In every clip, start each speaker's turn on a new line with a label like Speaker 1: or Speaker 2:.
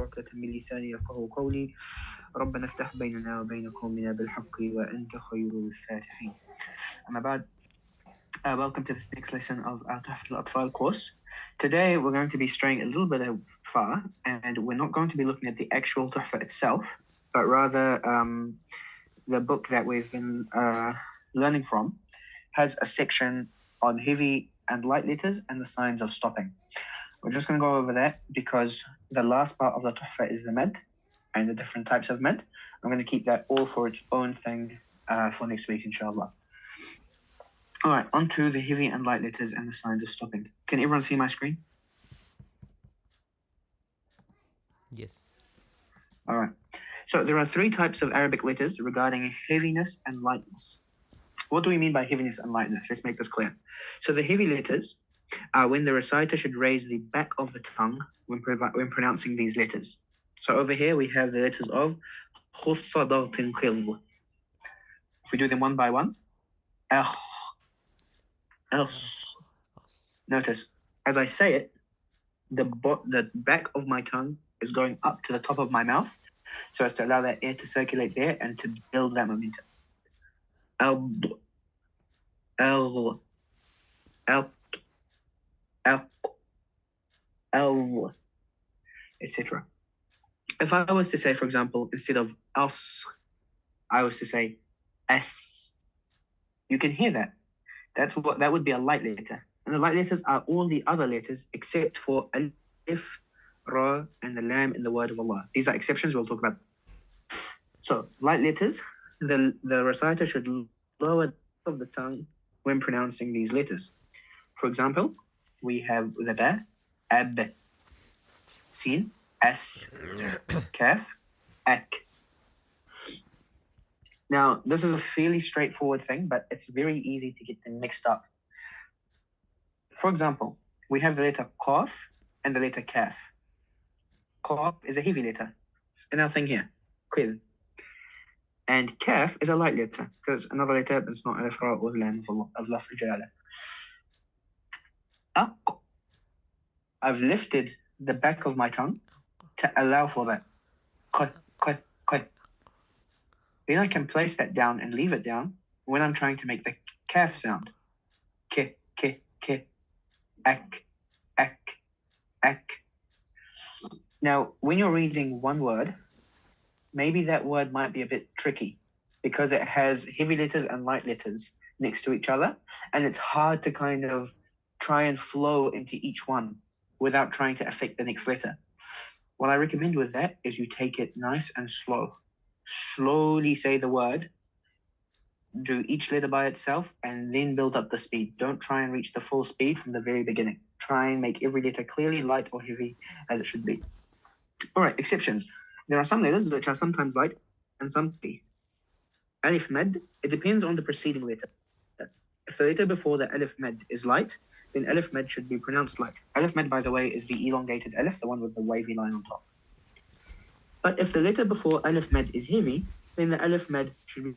Speaker 1: عقدة من لساني يفقهوا قولي ربنا افتح بيننا وبين قومنا بالحق وأنت خير الفاتحين. أما بعد, welcome to this next lesson of our Tuhfatul Atfal course. Today we're going to be straying a little bit far, and we're not going to be looking at the actual Tuhfa itself, but rather the book that we've been learning from has a section on heavy and light letters and the signs of stopping. We're just going to go over that because the last part of the Tuhfa is the med and the different types of med. I'm going to keep that all for its own thing for next week, inshallah. All right, on to the heavy and light letters and the signs of stopping. Can everyone see my screen?
Speaker 2: Yes.
Speaker 1: All right. So there are three types of Arabic letters regarding heaviness and lightness. What do we mean by heaviness and lightness? Let's make this clear. So the heavy letters are when the reciter should raise the back of the tongue when pronouncing these letters. So over here we have the letters of خص ضغط قلب. If we do them one by one, notice as I say it, the back of my tongue is going up to the top of my mouth, so as to allow that air to circulate there and to build that momentum. Etc. If I was to say, for example, instead of us, I was to say s, you can hear that. That would be a light letter. And the light letters are all the other letters except for alif, ra, and the lam in the word of Allah. These are exceptions we'll talk about. So, light letters, the reciter should lower of the tongue when pronouncing these letters. For example, we have the ba, ab, sin, as, kaf, ak. Now, this is a fairly straightforward thing, but it's very easy to get them mixed up. For example, we have the letter qaf and the letter kaf. Qaf is a heavy letter. In our thing here, quiz. And kaf is a light letter, because another letter that's not alif, ra, or lam of lafz jalala. Aq, I've lifted the back of my tongue to allow for that. Qat. Then I can place that down and leave it down when I'm trying to make the kaf sound. Ke, ak, ak. Now, when you're reading one word, maybe that word might be a bit tricky because it has heavy letters and light letters next to each other, and it's hard to kind of try and flow into each one without trying to affect the next letter. What I recommend with that is you take it nice and slow. Slowly say the word, do each letter by itself, and then build up the speed. Don't try and reach the full speed from the very beginning. Try and make every letter clearly light or heavy as it should be. All right, exceptions. There are some letters which are sometimes light and some heavy. Alif med, it depends on the preceding letter. If the letter before the alif med is light, then alif med should be pronounced light. Alif med, by the way, is the elongated alif, the one with the wavy line on top. But if the letter before alif med is heavy, then the alif med should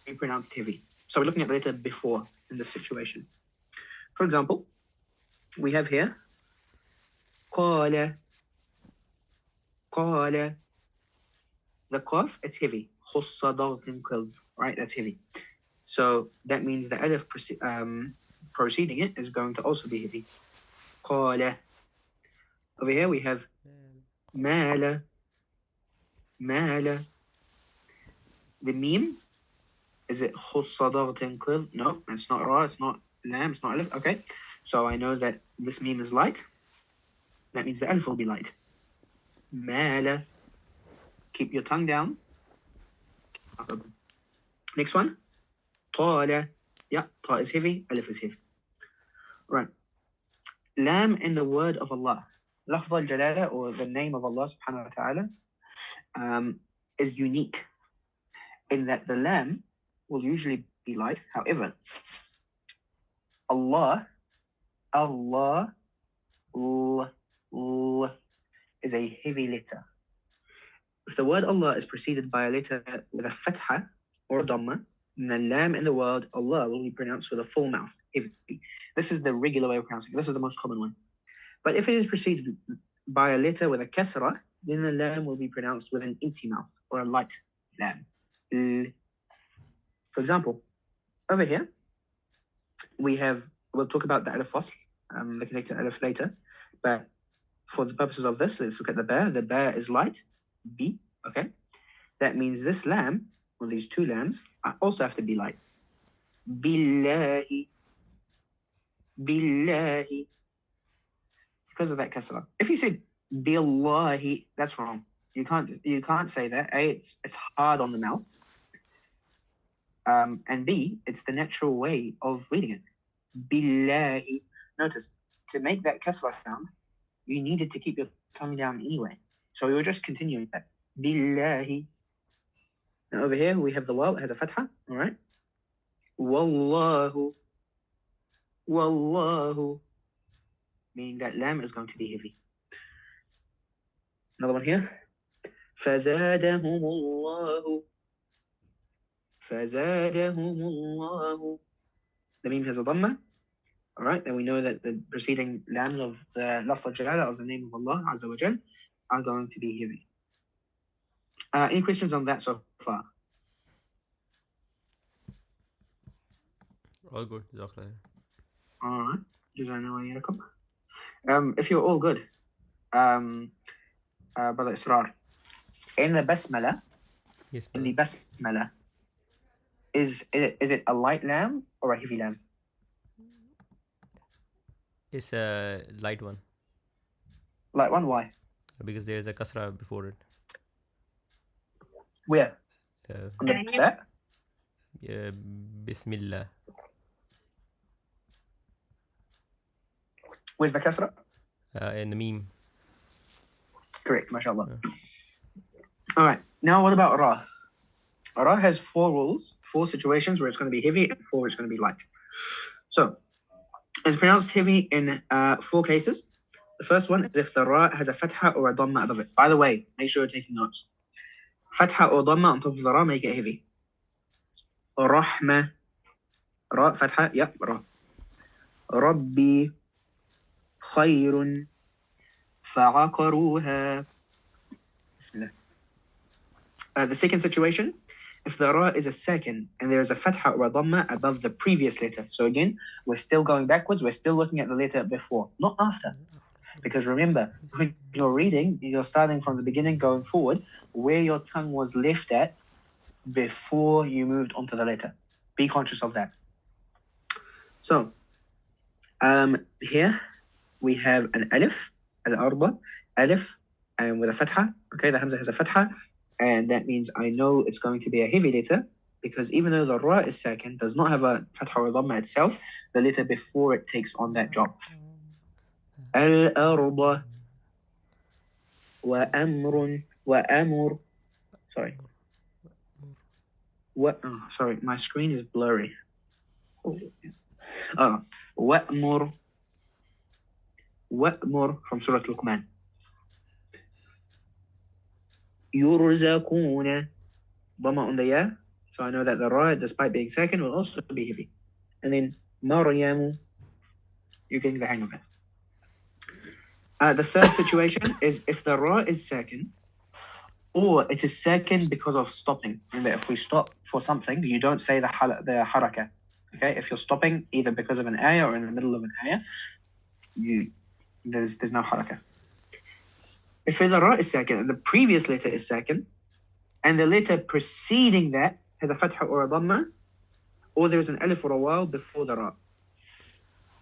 Speaker 1: be pronounced heavy. So we're looking at the letter before in this situation. For example, we have here qala. The qaf, it's heavy. Khussa ضغط قلب, right? That's heavy. So that means the alif preceding it is going to also be heavy. Qala. Over here we have mala. The meme, is it khussa ضغط قلب? No, it's not ra, it's not lam, it's not alif. Okay, so I know that this meme is light. That means the alif will be light. Mala. Keep your tongue down. Next one. Tala. Yeah, ta is heavy, alif is heavy. Right. Lam in the word of Allah. Lafz al-Jalala, or the name of Allah subhanahu wa ta'ala, is unique in that the lam will usually be light. However, Allah, is a heavy letter. If the word Allah is preceded by a letter with a fatha or a dhamma, then the lam in the word Allah will be pronounced with a full mouth, heavy. This is the regular way of pronouncing it. This is the most common one. But if it is preceded by a letter with a kasra, then the lam will be pronounced with an empty mouth or a light lam. For example, over here, we'll talk about the alif fasl, the connected alif later, but for the purposes of this, let's look at the ba. The ba is light, B, okay? That means this lam, or these two lambs, also have to be light. Billahi, billahi. Because of that kasra. If you said billahi, that's wrong. You can't say that. A, it's hard on the mouth. And B, it's the natural way of reading it. Billahi. Notice, to make that kasra sound, you needed to keep your tongue down anyway. So you're just continuing that. Billahi. Now over here, we have the waw, it has a fatha, all right? Wallahu. Wallahu. Meaning that lam is going to be heavy. Another one here. فَزَادَهُمُ اللَّهُ. فَزَادَهُمُ اللَّهُ. The meme has a dhamma. All right, then we know that the preceding lams of the lafz al-jalala of the name of Allah Azza wa Jal are going to be heavy. Any questions on that so far?
Speaker 2: All good. Jazakallah.
Speaker 1: All right. If you're all good, Brother Israr, in the basmala,
Speaker 2: Yes,
Speaker 1: in the
Speaker 2: brother.
Speaker 1: basmala, is it a light lam or a heavy lam?
Speaker 2: It's a light one
Speaker 1: Light one, why?
Speaker 2: because there's a kasra before it.
Speaker 1: Where? On the back?
Speaker 2: Bismillah.
Speaker 1: Where's the kasra?
Speaker 2: In the meme.
Speaker 1: Correct, mashallah. All right, now what about ra? Ra has 4 rules, 4 situations where it's going to be heavy and 4 where it's going to be light. So, it's pronounced heavy in 4 cases. The first one is if the ra has a fatha or a dhamma above it. By the way, make sure you're taking notes. Fatha or dhamma on top of the ra make it heavy. Rahma. Ra, fatha, yeah, ra. Rabbi. Khayrun. فعقروها. The second situation, if the ra is a sakin and there is a fatha or a dhamma above the previous letter. So again, we're still going backwards. We're still looking at the letter before, not after. Because remember, when you're reading, you're starting from the beginning going forward, where your tongue was left at before you moved onto the letter. Be conscious of that. So, here we have an alif, al-arba, alif, and with a fatha. Okay, the hamza has a fatha, and that means I know it's going to be a heavy letter, because even though the ra is sakin, does not have a fatha or dhamma itself, the letter before it takes on that job. Al-arba wa amrun wa amur. Sorry. What? Oh, sorry, my screen is blurry. Wa'mur. Wa'mur from Surah Luqman. Yurzakuna. Dhamma on the ya. So I know that the ra, despite being second, will also be heavy. And then Maryamu. You're getting the hang of it. The third situation is if the ra is second, or it is second because of stopping. Remember, if we stop for something, you don't say the haraka. Okay, if you're stopping either because of an ayah or in the middle of an ayah, there's no haraka. If the ra is second and the previous letter is second, and the letter preceding that has a fatha or a dhamma, or there's an alif or a waw before the ra.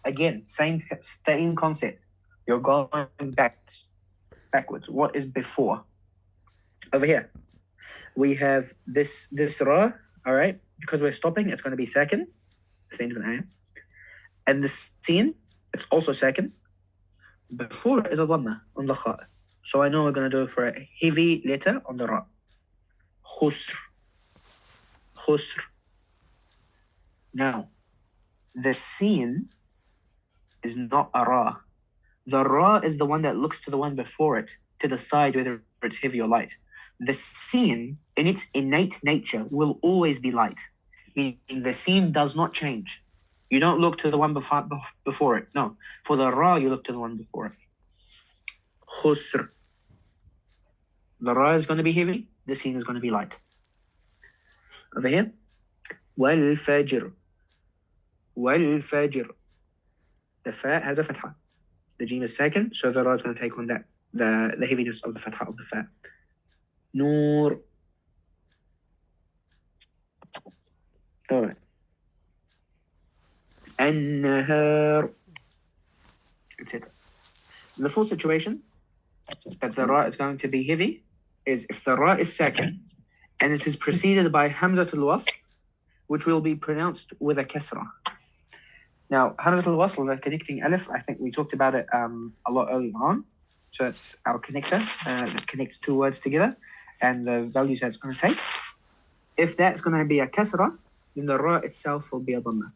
Speaker 1: Again, same concept. You're going backwards. What is before? Over here, we have this ra, all right? Because we're stopping, it's going to be second, same as an ayah. And the sin, it's also second. Before it is a dhamma on the kha. So I know we're going to do it for a heavy letter on the ra. Khusr. Khusr. Now, the sin is not a ra. The ra is the one that looks to the one before it to decide whether it's heavy or light. The sin, in its innate nature, will always be light. Meaning the sin does not change. You don't look to the one before it. No. For the ra, you look to the one before it. Khusr. The ra is going to be heavy. The sin is going to be light. Over here. والفجر. والفجر. The fa has a fatha. The jim is second, so the ra is going to take on that the heaviness of the fatha of the fa. Noor. All right. النهار, etc. The full situation that the ra is going to be heavy is if the ra is second and it is preceded by hamzatul wasl, which will be pronounced with a kasra. Now, hamzatul wasl, the connecting alif, I think we talked about it a lot earlier on. So it's our connector that connects two words together and the values that it's going to take. If that's going to be a kasra, then the ra itself will be a dhamma.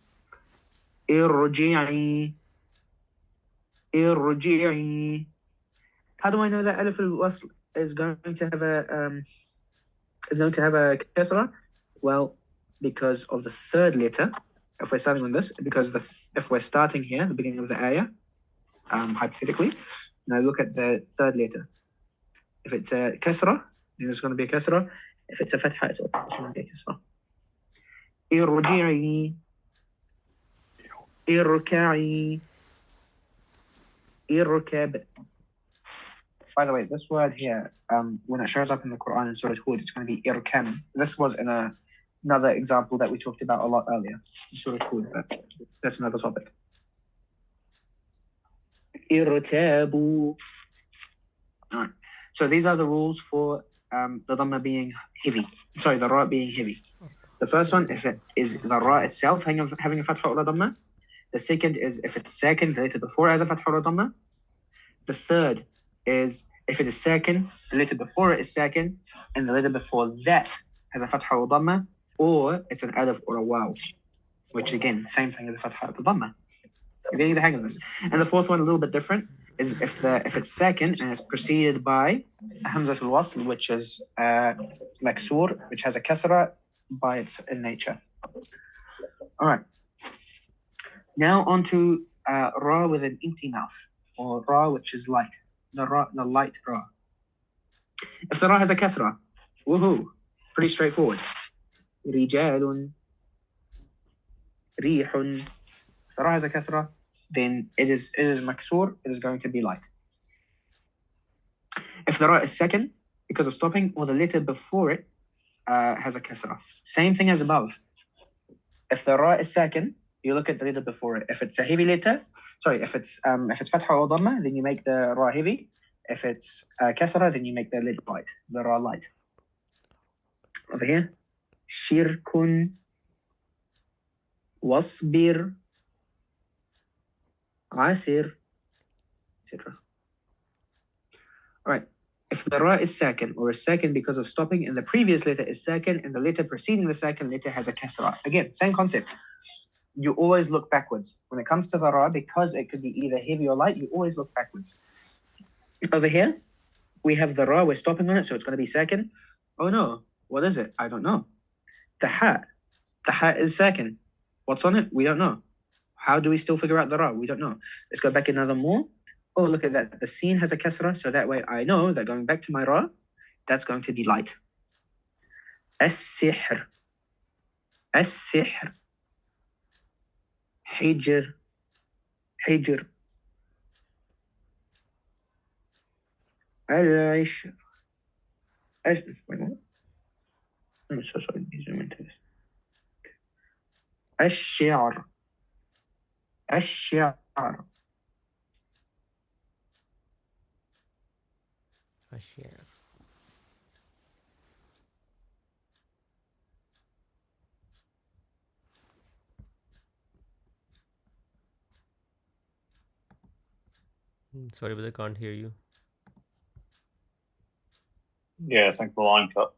Speaker 1: Irji'i. Irji'i. How do I know that alif al-wasl is going to have a kasra? Well, because of the third letter. If we're starting on this, because if we're starting here, the beginning of the ayah, hypothetically, now look at the third letter. If it's a kasra, then it's going to be a kasra. If it's a fatha, it's going to be a kasra. Irji'i. Irka'i. Irkab. By the way, this word here, when it shows up in the Quran in Surah Hud, it's going to be irkam. This was in another example that we talked about a lot earlier in Surah Hud, but that's another topic. Irtabu. All right. So these are the rules for the dhamma being heavy. Sorry, the ra being heavy. The first one, if it is the ra itself having a fatha or a dhamma. The second is if it's second, the letter before it has a fatha or a dhamma. The third is if it is second, the letter before it is second, and the letter before that has a fatha or dhamma, or it's an alif or a waw, which again, same thing as the fatha or the dhamma. You're getting the hang of this. And the fourth one, a little bit different, is if it's second and it's preceded by a hamzat al-wasl, which is maksur, which has a kasra by its nature. All right. Now on to ra with an empty mouth, or ra which is light. The light ra. If the ra has a kasra, woohoo, pretty straightforward. Rijalun, rihun. If the ra has a kasra, then it is maksur, it is going to be light. If the ra is second, because of stopping, or the letter before it has a kasra. Same thing as above. If the ra is second, you look at the letter before it. If it's a heavy letter, if it's fatha or dhamma, then you make the ra heavy. If it's kasra, then you make the letter light, the ra light. Over here, shirkun, wasbir, asir, etc. All right. If the ra is second or is second because of stopping, and the previous letter is second, and the letter preceding the second letter has a kasra. Again, same concept. You always look backwards. When it comes to the ra, because it could be either heavy or light, you always look backwards. Over here, we have the ra, we're stopping on it, so it's going to be second. Oh no, what is it? I don't know. The ha is second. What's on it? We don't know. How do we still figure out the ra? We don't know. Let's go back another more. Oh, look at that. The sin has a kasra, so that way I know that going back to my ra, that's going to be light. As-sihr. As-sihr. Hijr. Hijr. Al-ishr. Wait a minute. I'm so sorry. Zoom into this. الشعر. الشعر.
Speaker 2: Ashir. Sorry, but I can't hear you.
Speaker 3: Yeah, I think the line cut.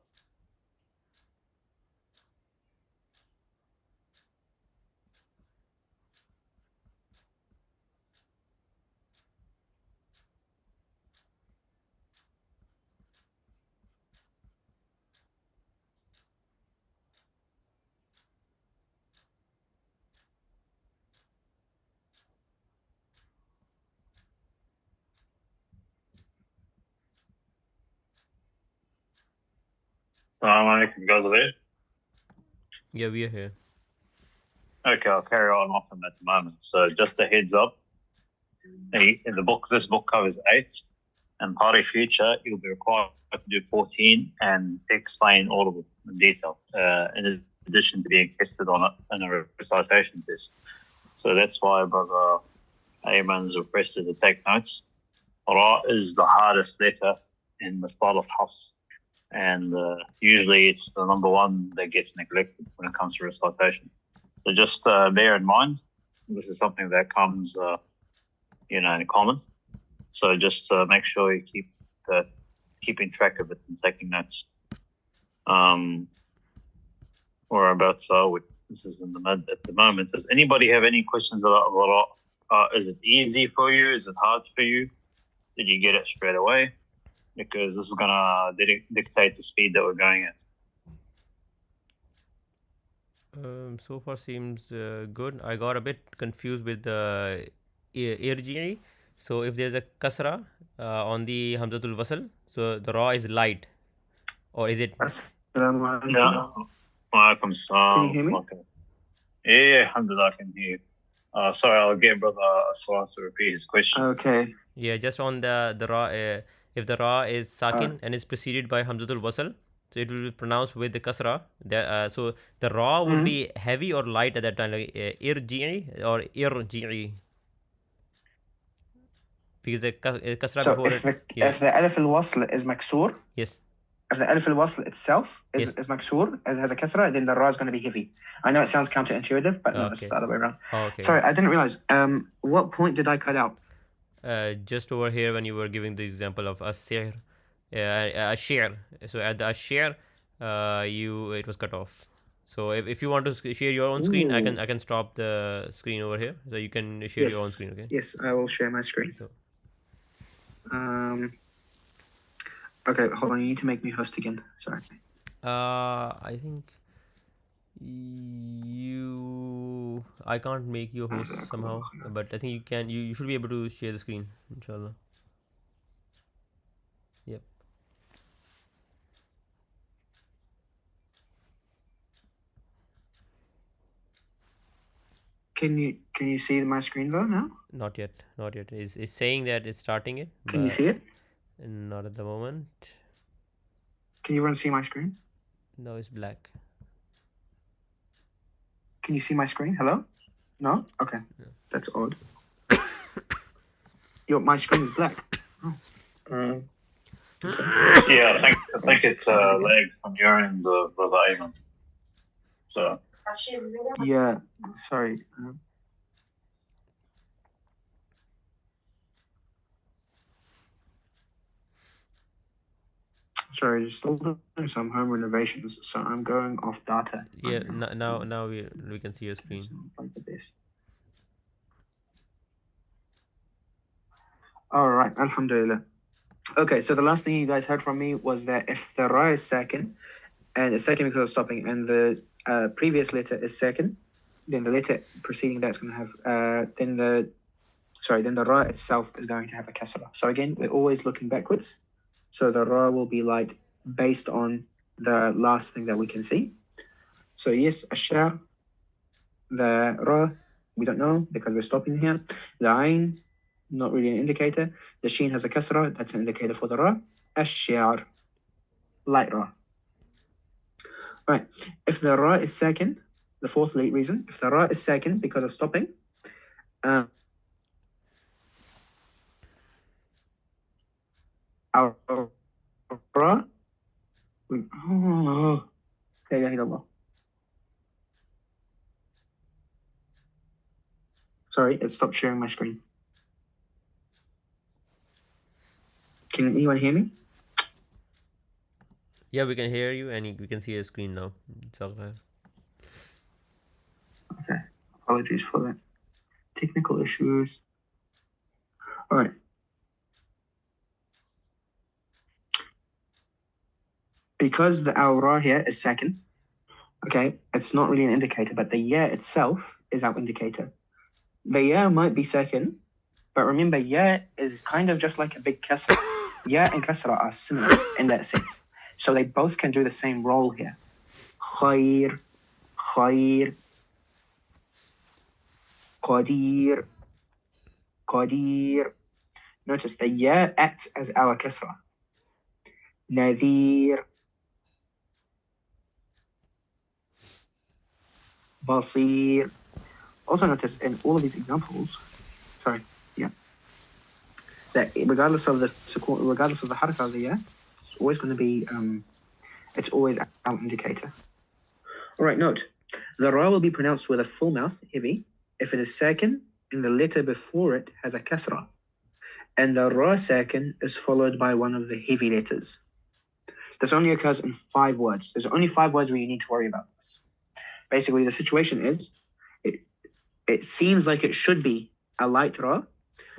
Speaker 3: Assalamu alaikum, guys are there?
Speaker 2: Yeah, we are here.
Speaker 3: Okay, I'll carry on off them at the moment. So just a heads up. In the book, this book covers 8. And Party Future, you'll be required to do 14 and explain all of it in detail, in addition to being tested on it in a recitation test. So that's why Brother Ayman's requested to take notes. Ra is the hardest letter in the style of Hafs. And usually it's the number one that gets neglected when it comes to recitation. So just bear in mind, this is something that comes, in common. So just make sure you keeping track of it and taking notes. Whereabouts are we? This is in the mid at the moment. Does anybody have any questions about Ra? Is it easy for you? Is it hard for you? Did you get it straight away? Because this is going to dictate the speed that we're going at.
Speaker 2: So far seems good. I got a bit confused with the irji'i. So if there's a kasra on the hamzatul wasl, so the ra is light, or is it?
Speaker 1: Assalamu alaikum.
Speaker 3: Yeah. Walaikum salam.
Speaker 1: Can you hear me?
Speaker 3: Okay. Yeah, alhamdulillah, I can hear you. Sorry, I'll get Brother Aswar to repeat his question.
Speaker 1: Okay.
Speaker 2: Yeah, just on the ra. If the ra is sakin and is preceded by hamzatul wasl, so it will be pronounced with the kasra. So the ra would be heavy or light at that time, like irji'i or irji'i. Because the kasra
Speaker 1: So
Speaker 2: before
Speaker 1: if
Speaker 2: it.
Speaker 1: the alif al-wasl is maksur,
Speaker 2: Yes.
Speaker 1: if the alif al-wasl itself is maksur, it has a kasra, then the ra is going to be heavy. I know it sounds counterintuitive, but no, it's the other way around.
Speaker 2: Okay.
Speaker 1: Sorry, I didn't realize. What point did I cut out?
Speaker 2: Just over here when you were giving the example of as-si'r, ash-shi'r. So at the ash-shi'r, it was cut off. So if you want to share your own screen, I can stop the screen over here, so you can share your own screen. Okay.
Speaker 1: Yes, I will share my screen.
Speaker 2: Sure.
Speaker 1: Okay, hold on. You need to make me host again. Sorry.
Speaker 2: I think I can't make you host somehow, but I think you can. You should be able to share the screen, inshallah. Yep.
Speaker 1: Can you see my screen though now?
Speaker 2: Not yet. It's saying that it's starting it.
Speaker 1: Can you see it?
Speaker 2: Not at the moment.
Speaker 1: Can you see my screen?
Speaker 2: No, it's black.
Speaker 1: Can you see my screen? Hello? No? Okay.
Speaker 2: No.
Speaker 1: That's odd. My screen is black. Oh.
Speaker 3: Yeah, I think it's lag from your end, Brother Ayman. So.
Speaker 1: Yeah. Sorry. Sorry, just still doing some home renovations, so I'm going off data.
Speaker 2: Yeah, now we can see your screen.
Speaker 1: Like the best. All right, alhamdulillah. Okay, so the last thing you guys heard from me was that if the ra is second, and it's second because of stopping, and the previous letter is second, then the letter preceding that's going to have then the ra itself is going to have a kasra. So again, we're always looking backwards. So the ra will be light based on the last thing that we can see. So yes, ash-sha, the ra, we don't know because we're stopping here. The ayn, not really an indicator. The sheen has a kasra, that's an indicator for the ra. Ash-shi'r, light ra. Right, if the ra is second, the fourth reason, if the ra is second because of stopping, our ra, sorry, it stopped sharing my screen. Can anyone hear me?
Speaker 2: Yeah, we can hear you, and we can see your screen now. It's all right.
Speaker 1: Okay, apologies for that. Technical issues. All right. Because the ra here is second, okay, it's not really an indicator, but the ya itself is our indicator. The ya might be second, but remember, ya is kind of just like a big kasra. Ya and kasra are similar in that sense. So they both can do the same role here. خير, خير, قدير, قدير. Notice the ya acts as our kasra. نذير, بصير. Also notice in all of these examples, that regardless of the harakah of the ya, it's always going to be, it's always our indicator. All right, note, the ra will be pronounced with a full mouth, heavy, if it is sakin and the letter before it has a kasra, and the ra sakin is followed by one of the heavy letters. This only occurs in 5 words. There's only 5 words where you need to worry about this. Basically, the situation is, it seems like it should be a light ra,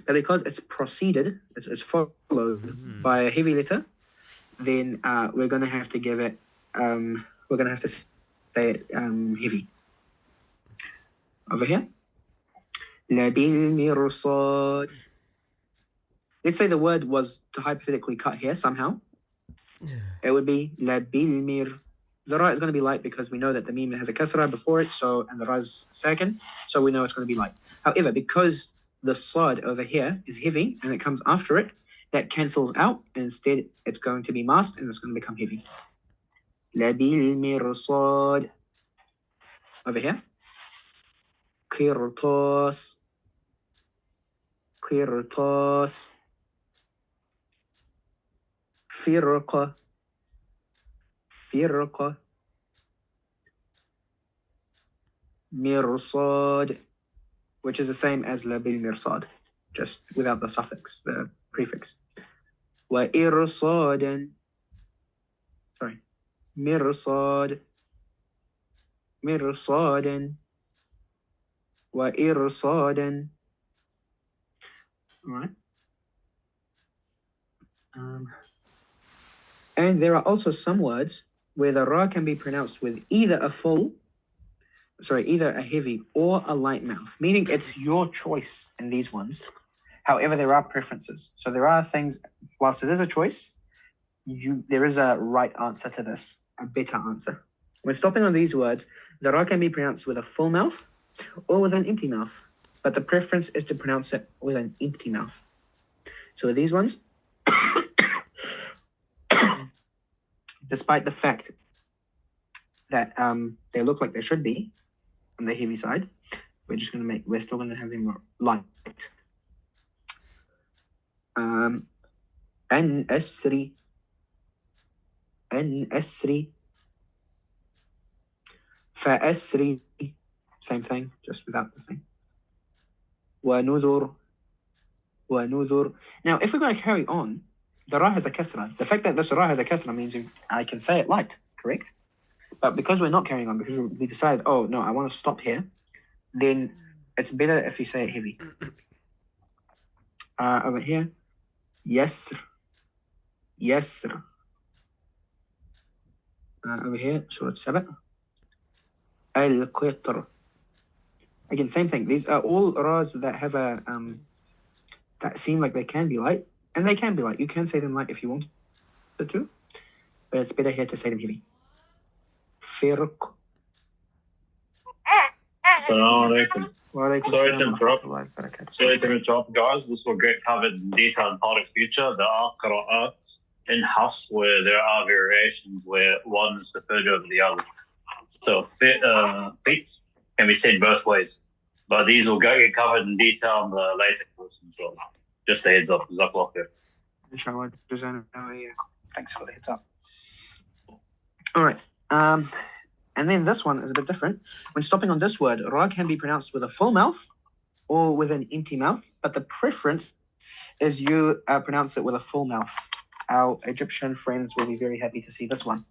Speaker 1: but because it's preceded, it's followed by a heavy letter, then we're going to have to give it, we're going to have to say it heavy. Over here. لَبِالْمِرْصَادِ. Let's say the word was to hypothetically cut here somehow. It would be لَبِالْمِرْ. The ra is going to be light because we know that the meme has a kasra before it, and the ra is second, so we know it's going to be light. However, because the sad over here is heavy and it comes after it, that cancels out, and instead it's going to be masked and it's going to become heavy. لَبِالْمِرْصَادِ. Over here. قِرْطَاسِ, قِرْطَاسِ. فِرْقَةِ, فِرْقَةِ. مِرْصَادِ, which is the same as لَبِالْمِرْصَادِ, just without the suffix, the prefix. وَإِرْصَادًا. مِرْصَادِ, مِرْصَادًا, وَإِرْصَادًا. All right. And there are also some words where the ra can be pronounced with either a heavy or a light mouth, meaning it's your choice in these ones. However, there are preferences. So there are things, whilst it is a choice, there is a right answer to this, a better answer. When stopping on these words, the ra can be pronounced with a full mouth or with an empty mouth, but the preference is to pronounce it with an empty mouth. So these ones, despite the fact that they look like they should be on the heavy side, we're still going to have them light. An-asri, an-asri, fa-asri, same thing, just without the thing. Wa-nudhur, wa-nudhur. Now, if we're going to carry on, the ra has a kasra. The fact that this ra has a kasra means I can say it light, correct? But because we're not carrying on, because we decide, oh no, I want to stop here, then it's better if you say it heavy. Over here, yasr, yasr. Over here, Surah Sabah, al-qitr. Again, same thing. These are all ras that have a that seem like they can be light, and they can be light. You can say them light if you want to, but it's better here to say them heavy. Firq.
Speaker 3: Assalamu alaikum. Sorry to
Speaker 1: Sorry
Speaker 3: to interrupt, guys. This will get covered in detail in part of future. There are qira'at in Hafs where there are variations where one is preferred over the other. So feet can be said both ways. But these will get covered in detail in the later course as well. Just a heads up. Jazakallah khair.
Speaker 1: Inshallah. Thanks for the heads up. All right. And then this one is a bit different. When stopping on this word, ra can be pronounced with a full mouth or with an empty mouth, but the preference is you pronounce it with a full mouth. Our Egyptian friends will be very happy to see this one.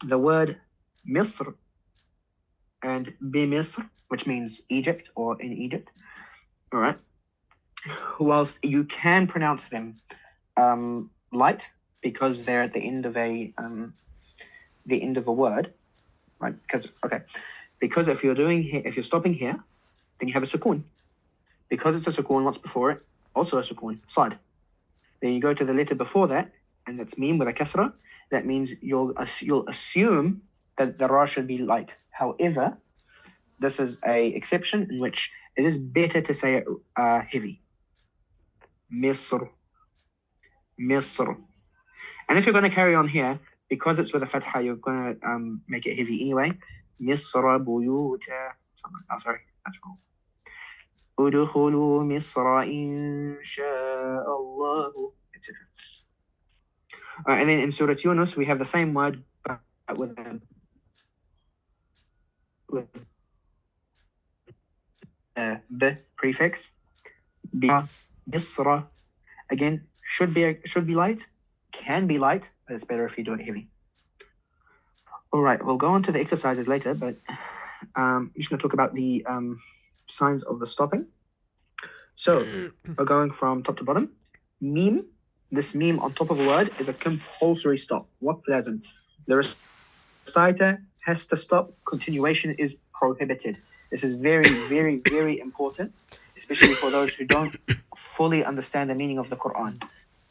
Speaker 1: The word Misr and Bimisr, which means Egypt or in Egypt, all right? Whilst you can pronounce them light because they're at the end of a word, right? Because if you're stopping here, then you have a sukoon. Because it's a sukoon, what's before it? Also a sukoon, sad. Then you go to the letter before that, and that's meme with a kasra. that means you'll assume that the ra should be light. However, this is a exception in which it is better to say it heavy. Misr. Misr. And if you're going to carry on here, because it's with a fatha, you're going to make it heavy anyway. Misra buyuta. Oh, sorry, that's wrong. Udkhulu Misra insha'Allah, etc. And then in Surah Yunus, we have the same word but with the prefix. Misra, again, should be light, can be light, but it's better if you do it heavy. All right, we'll go on to the exercises later, but I'm just going to talk about the signs of the stopping. So we're going from top to bottom. Meme, this meme on top of a word is a compulsory stop. What lazim? The reciter has to stop. Continuation is prohibited. This is very, very, very important, especially for those who don't fully understand the meaning of the Quran.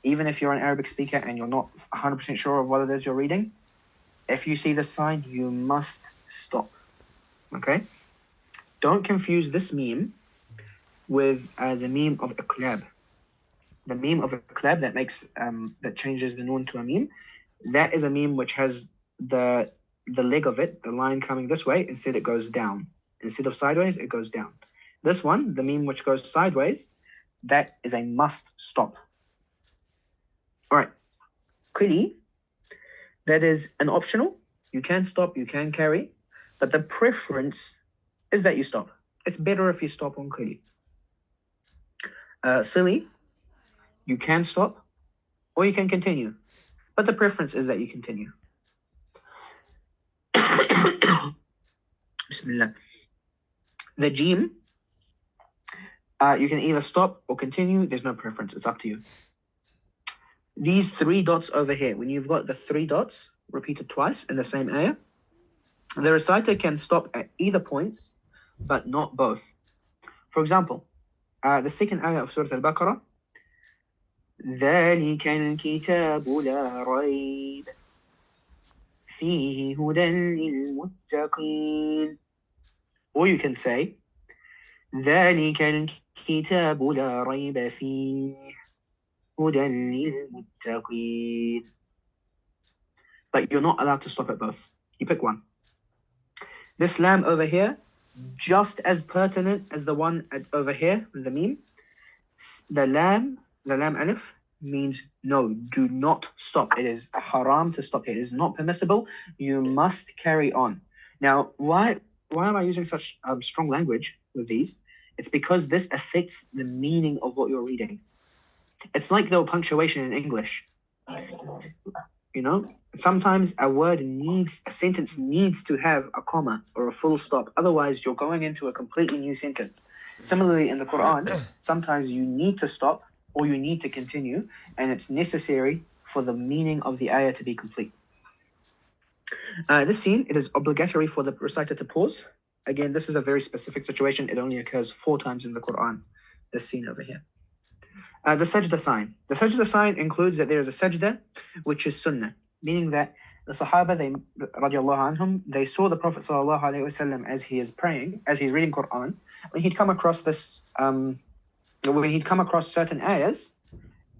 Speaker 1: Even if you're an Arabic speaker and you're not 100% sure of what it is you're reading, if you see this sign, you must stop. Okay? Don't confuse this meme with the meme of iqlab. The meme of iqlab that makes that changes the noon to a meme. That is a meme which has the leg of it, the line coming this way, instead it goes down. Instead of sideways, it goes down. This one, the meme which goes sideways, that is a must stop. All right. Qili, that is an optional. You can stop, you can carry, but the preference is that you stop. It's better if you stop on qili. Silly, you can stop or you can continue, but the preference is that you continue. Bismillah. The Jim, you can either stop or continue. There's no preference. It's up to you. These 3 dots over here, when you've got the 3 dots repeated twice in the same ayah, the reciter can stop at either points, but not both. For example, the second ayah of Surah Al-Baqarah, ذَلِكَ الْكِتَابُ لَا رَيْبَ فِيهِ هُدًى لِلْمُتَّقِينَ. Or you can say, ذَلِكَ الْكِتَابُ لَا رَيْبَ فِيهِ هُدًى لِلْمُتَّقِينَ. But you're not allowed to stop at both. You pick one. This lam over here, just as pertinent as the one over here, the meme. The lam alif means no, do not stop. It is haram to stop here. It is not permissible. You must carry on. Now, why am I using such strong language with these? It's because this affects the meaning of what you're reading. It's like the punctuation in English. You know, sometimes a sentence needs to have a comma or a full stop. Otherwise, you're going into a completely new sentence. Similarly, in the Quran, sometimes you need to stop or you need to continue, and it's necessary for the meaning of the ayah to be complete. This scene, it is obligatory for the reciter to pause. Again, this is a very specific situation. It only occurs 4 times in the Quran, this scene over here. The sajda sign. The sajda sign includes that there is a sajda, which is sunnah, meaning that the Sahaba, radiallahu anhum, they saw the Prophet sallallahu alaihi wasallam as he is praying, as he's reading Quran. When he'd come across when he'd come across certain ayahs,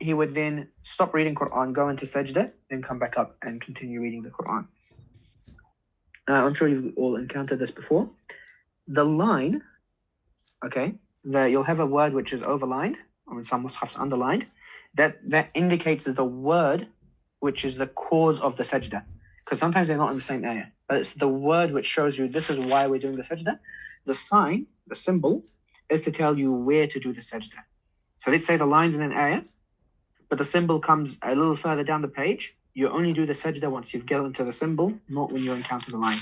Speaker 1: he would then stop reading Quran, go into sajda, then come back up and continue reading the Quran. I'm sure you've all encountered this before. The line, okay, you'll have a word which is overlined, or in some mushafs underlined, that indicates the word which is the cause of the sajda. Because sometimes they're not in the same ayah, but it's the word which shows you this is why we're doing the sajda. The sign, the symbol, is to tell you where to do the sajda. So let's say the line's in an ayah, but the symbol comes a little further down the page. You only do the sajda once you've get into the symbol, not when you encounter the line.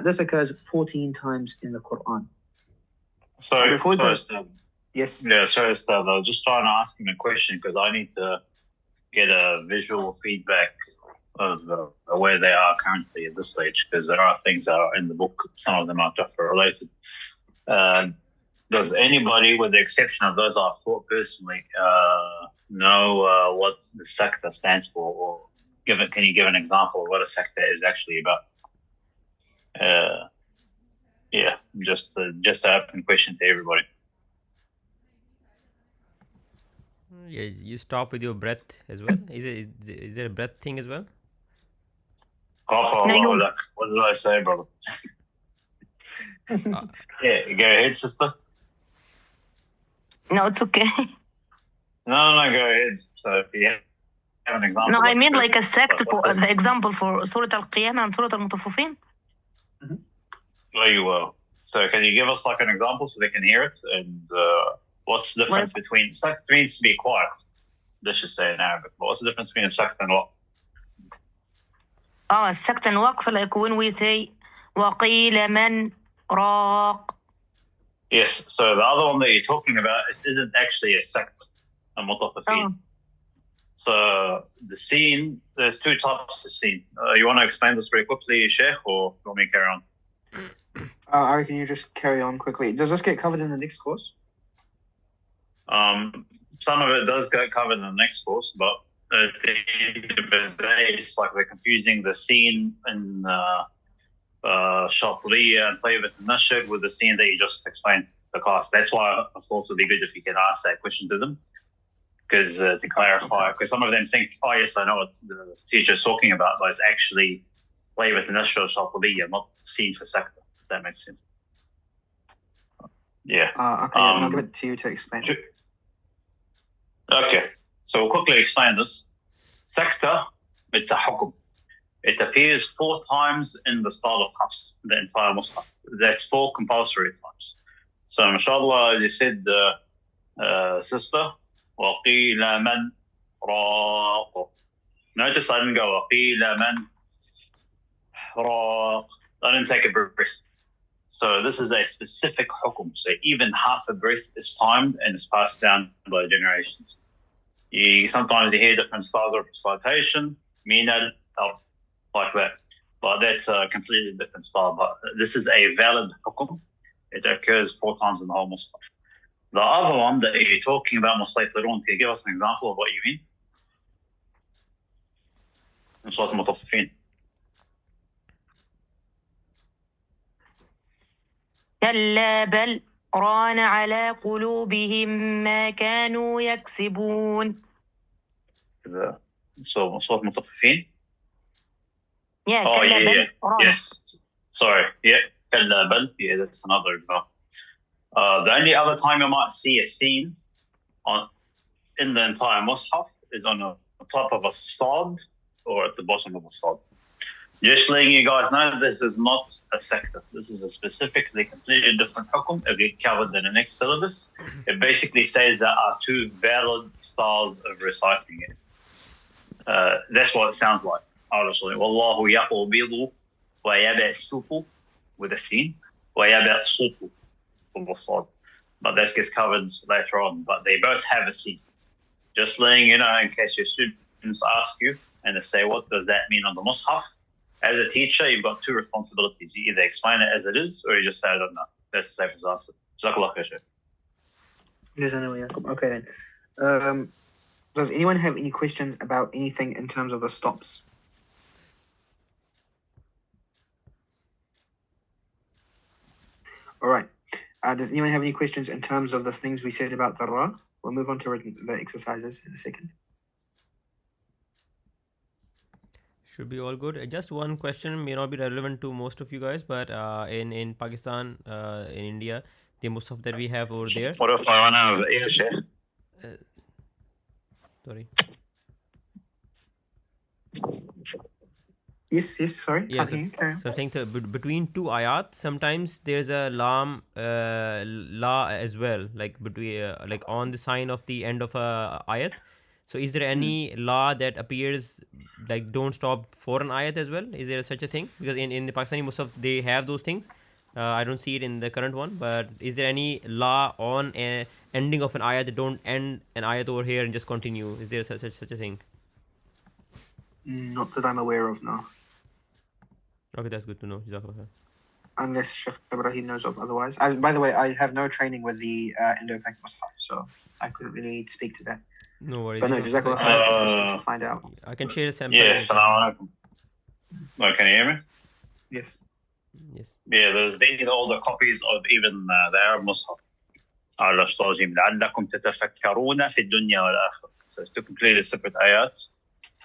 Speaker 1: This occurs 14 times in the Quran.
Speaker 3: Sorry,
Speaker 1: yes.
Speaker 3: Yeah, sorry, Ustad. I was just trying to ask him a question because I need to get a visual feedback of where they are currently at this stage, because there are things that are in the book. Some of them are Tuhfa related. Does anybody, with the exception of those I've taught personally, know what the sakta stands for, or Can you give an example of what a sector is actually about? Yeah, just an open question to everybody.
Speaker 2: Yeah, you stop with your breath as well. Is there a breath thing as well?
Speaker 3: What did I say, brother? Yeah, go ahead, sister.
Speaker 4: No, it's okay.
Speaker 3: No, go ahead. So if you have an example.
Speaker 4: No, I mean like a sect for the example for Surah Al-Qiyamah and Surah Al-Mutaffifin.
Speaker 3: Very well. So can you give us like an example so they can hear it? And what's the difference between sect means to be quiet. This should say in Arabic. But what's the difference between a sect and waqf?
Speaker 4: A sect and waqf, like when we say وَقِيلَ مَنْ رَاقٍ.
Speaker 3: Yes, so the other one that you're talking about, it isn't actually a sect, a mutaffifin. So the scene, there's two types of scene. You want to explain this very quickly, Sheikh, or you want me to carry on?
Speaker 1: I reckon you just carry on quickly. Does this get covered in the next course?
Speaker 3: Some of it does get covered in the next course, but at the end of the day, it's like they're confusing the scene in Shatliya and Tayyibat al-Nashr with the scene that you just explained to the class. That's why I thought it would be good if you could ask that question to them, because to clarify, because some of them think, oh yes, I know what the teacher is talking about, but it's actually Tayyibat al-Nashr or Shatliya, not scene for sector. If that makes sense. Yeah.
Speaker 1: Okay, I'll give it to you to explain.
Speaker 3: Okay, so we'll quickly explain this. Sector, it's a hukum. It appears 4 times in the style of hafs, the entire Mus'haf. That's 4 compulsory times. So, mashallah, as you said, sister, وَقِيلَ مَنْ رَاقُ. Notice I didn't go وَقِيلَ مَنْ رَاقُ. I didn't take a breath. So this is a specific hukum. So even half a breath is timed and is passed down by generations. Sometimes you hear different styles of recitation, minal, like that. But that's a completely different style. But this is a valid hukum. It occurs 4 times in the whole Mus'haf. The other one that you're talking about, Muslaytirun, can you give us an example of what you mean? In Surah Al-Mutaffifin.
Speaker 4: كلا بل ران على قلوبهم ما كانوا يكسبون.
Speaker 3: So, Surah Al-Mutaffifin?
Speaker 4: Yeah, كلا بل ران.
Speaker 3: Yes. Sorry. Yeah, كلا بل. Yeah, that's another example. The only other time you might see a scene in the entire Mus'haf is on the top of a sad or at the bottom of a sad. Just letting you guys know, this is not a sector. This is a specifically completely different hukum. It'll get covered in the next syllabus. It basically says there are 2 valid styles of reciting it. That's what it sounds like. Wallahu yaqubidu wa yabasutu with a sin wa yabasutu with a sad. But that gets covered later on. But they both have a sin. Just letting you know in case your students ask you and they say, what does that mean on the Mus'haf? As a teacher, you've got 2 responsibilities. You either explain it as it is, or you just say, I don't know. That's the safest answer. Jazakallah khair.
Speaker 1: Okay then. Does anyone have any questions about anything in terms of the stops? All right. Does anyone have any questions in terms of the things we said about the ra? We'll move on to the exercises in a second.
Speaker 2: Should be all good. Just one question, may not be relevant to most of you guys, but in Pakistan, in India, the Mus'haf that we have over there.
Speaker 3: What if I run out of ears here?
Speaker 2: Sorry.
Speaker 1: Yes, sorry.
Speaker 2: Yeah, so I think between 2 ayat, sometimes there's a la as well, like between like on the sign of the end of a ayat. So is there any law that appears like don't stop for an ayat as well? Is there such a thing? Because in the Pakistani Mus'haf, they have those things. I don't see it in the current one, but is there any law on a ending of an ayat that don't end an ayat over here and just continue? Is there such a thing?
Speaker 1: Not that I'm aware of, no.
Speaker 2: Okay, that's good to know. Jazakallah.
Speaker 1: Unless Sheikh Ibrahim knows of otherwise. By the way, I have no training with the Indo-Pak Mus'haf, so I couldn't really speak to that.
Speaker 2: No worries.
Speaker 1: But no,
Speaker 2: If-
Speaker 1: Jazakallah
Speaker 2: if-
Speaker 1: khair, it's interesting to find out.
Speaker 2: I can share a sample.
Speaker 3: Yeah,
Speaker 2: anytime.
Speaker 3: Assalamu alaikum. Oh, can you hear me?
Speaker 1: Yes.
Speaker 2: Yes.
Speaker 3: Yeah, there's been older copies of even the Arab Mus'haf. على الصاجم لعلكم تتفكرون في الدنيا والآخرة. So it's two completely separate ayats,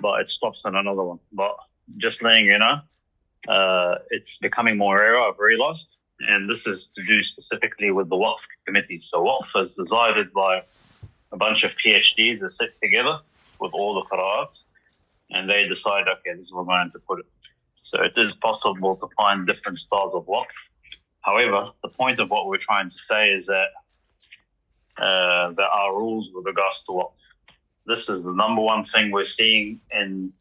Speaker 3: but it stops on another one. But just letting you know, it's becoming more rare, I've realized. And this is to do specifically with the Waqf committees. So Waqf is decided by a bunch of PhDs that sit together with all the qira'ats, and they decide, okay, this is where we're going to put it. So it is possible to find different styles of Waqf. However, the point of what we're trying to say is that there are rules with regards to Waqf. This is the number one thing we're seeing in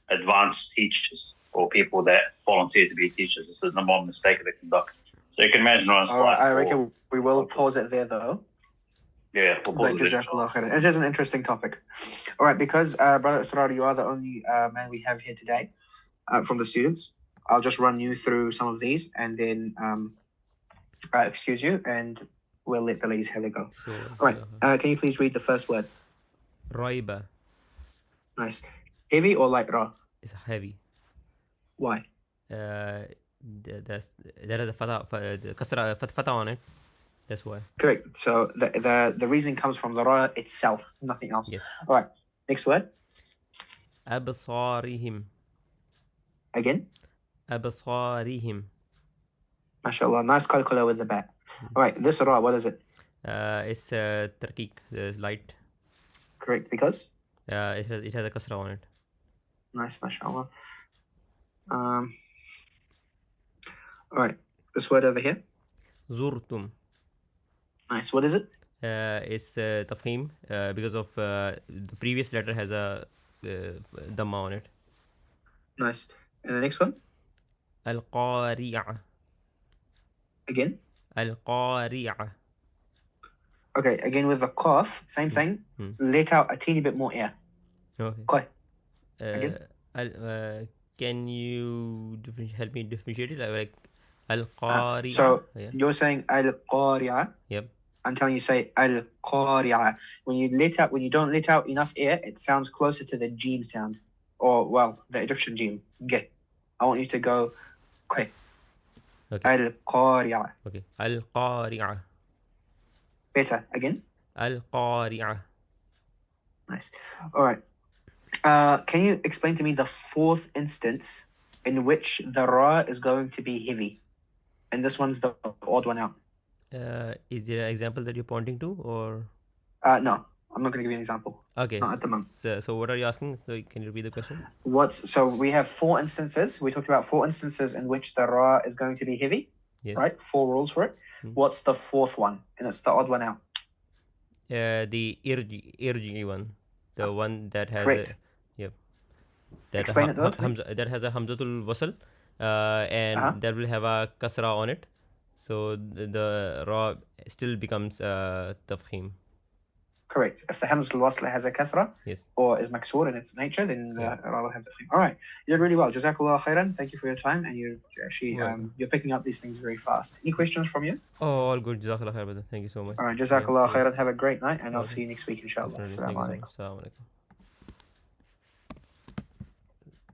Speaker 3: advanced teachers or people that volunteer to be teachers. This is the number one mistake they conduct. So you can imagine on a
Speaker 1: All right,
Speaker 3: slide.
Speaker 1: I reckon we will pause it there though.
Speaker 3: Yeah, we'll
Speaker 1: But
Speaker 3: pause it.
Speaker 1: Jazakallah khair. It is an interesting topic. All right, because Brother Israr, you are the only man we have here today from the students. I'll just run you through some of these and then excuse you, and we'll let the ladies have a go.
Speaker 2: Sure.
Speaker 1: All right, can you please read the first word?
Speaker 2: Raiba
Speaker 1: Nice. Heavy or light ra?
Speaker 2: is heavy.
Speaker 1: Why?
Speaker 2: That has a fatha on it. That's why.
Speaker 1: Correct. So the reasoning comes from the ra itself, nothing else.
Speaker 2: Yes.
Speaker 1: All right, next word.
Speaker 2: Absarihim.
Speaker 1: Again.
Speaker 2: Absarihim.
Speaker 1: MashaAllah, nice calculator with the bat. All right, this ra, what is it?
Speaker 2: It's tarqiq. There's light.
Speaker 1: Correct, because?
Speaker 2: It has a kasra on it.
Speaker 1: Nice, MashaAllah. All right, this word over here.
Speaker 2: Zurtum.
Speaker 1: Nice, what is it?
Speaker 2: It's tafkhim because of the previous letter has a dhamma on it.
Speaker 1: Nice. And the next one?
Speaker 2: Al-Qari'ah.
Speaker 1: Again?
Speaker 2: Al-Qari'ah.
Speaker 1: Okay, again with the qaf, same thing. Let out a teeny bit more air.
Speaker 2: Okay.
Speaker 1: Qai. Again?
Speaker 2: Can you help me differentiate it? Like Al-Qari'ah.
Speaker 1: So
Speaker 2: Yeah.
Speaker 1: you're saying al-qari'ah
Speaker 2: Yep.
Speaker 1: until you say al-qari'ah. When you don't let out enough air, it sounds closer to the jim sound, or well, the Egyptian jim. Ge. I want you to go qai.
Speaker 2: Okay.
Speaker 1: Al-qari'ah.
Speaker 2: Okay. Al-Qari'ah.
Speaker 1: Better. Again?
Speaker 2: Al-Qari'ah.
Speaker 1: Nice. All right. Can you explain to me the fourth instance in which the ra is going to be heavy? And this one's the odd one out.
Speaker 2: Is there an example that you're pointing to, or?
Speaker 1: No, I'm not going to give you an example.
Speaker 2: Okay.
Speaker 1: Not at the moment.
Speaker 2: So what are you asking? So can you repeat the question?
Speaker 1: So we have 4 instances. We talked about 4 instances in which the ra is going to be heavy.
Speaker 2: Yes.
Speaker 1: Right? 4 rules for it. What's the fourth one? And it's the odd one out.
Speaker 2: The irji one, the one that has
Speaker 1: Correct.
Speaker 2: yep. That
Speaker 1: Explain it though, please.
Speaker 2: that has a hamzatul wasl, and that will have a kasra on it, so the ra still becomes tafkhim.
Speaker 1: Correct. If the hamza al-wasl has a kasra,
Speaker 2: Yes.
Speaker 1: or is maksur in its nature, then the ra will have the khim. All right, you did really well. Jazakallah khairan. Thank you for your time, and you're actually you're picking up these things very fast. Any questions from you?
Speaker 2: Oh, all good. Jazakallah khair, brother. Thank you so much.
Speaker 1: All right, Jazakallah
Speaker 2: Yeah.
Speaker 1: khairan. Have a great night, and I'll
Speaker 2: Okay.
Speaker 1: see you next week, inshallah.
Speaker 2: Definitely.
Speaker 1: Assalamu
Speaker 2: Thank you so
Speaker 1: alaikum.
Speaker 2: much. Assalamu alaikum.